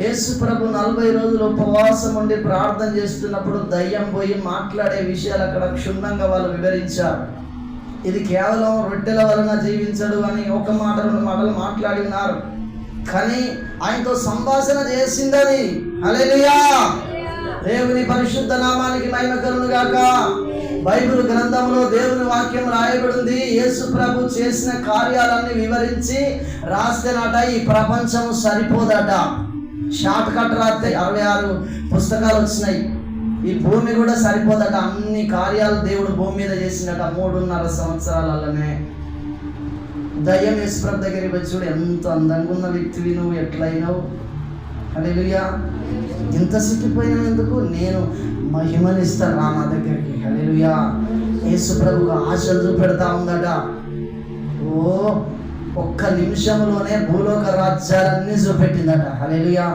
యేసు ప్రభు 40 రోజులు ఉపవాసం ఉండి ప్రార్థన చేస్తున్నప్పుడు దయ్యం పోయి మాట్లాడే విషయాలు అక్కడ క్షుణ్ణంగా వాళ్ళు వివరించారు. ఇది కేవలం రొట్టెల వలన జీవించడు అని ఒక మాట 2 మాటలు మాట్లాడి ఉన్నారు. కానీ ఆయనతో సంభాషణ చేసిందని. హల్లెలూయా, దేవుని పరిశుద్ధ నామానికి మహిమ కలుగును గాక. బైబిల్ గ్రంథంలో దేవుని వాక్యం రాయబడింది. యేసు ప్రభు చేసిన కార్యాలన్నీ వివరించి రాస్తేనట ఈ ప్రపంచం సరిపోదట. షార్ట్ కట్ రాస్తే 66 పుస్తకాలు వచ్చినాయి. ఈ భూమి కూడా సరిపోదట. అన్ని కార్యాలు దేవుడు భూమి మీద చేసిందట 3.5 సంవత్సరాలనే. దయ్యం యేసు ప్రభు దగ్గరికి వచ్చి, చూడు ఎంత అందంగా ఉన్న వ్యక్తివి నువ్వు, ఎట్లయినావు, హల్లెలూయా, ఇంత సిక్కిపోయినావు ఎందుకు, నేను మహిమనిస్తా రా నా దగ్గరికి. హల్లెలూయా, యేసు ప్రభుకు ఆశలు చూపెడతా ఉందట. ఒక్క నిమిషంలోనే భూలోక రాజ్యాలన్నీ చూపెట్టిందట. హల్లెలూయా.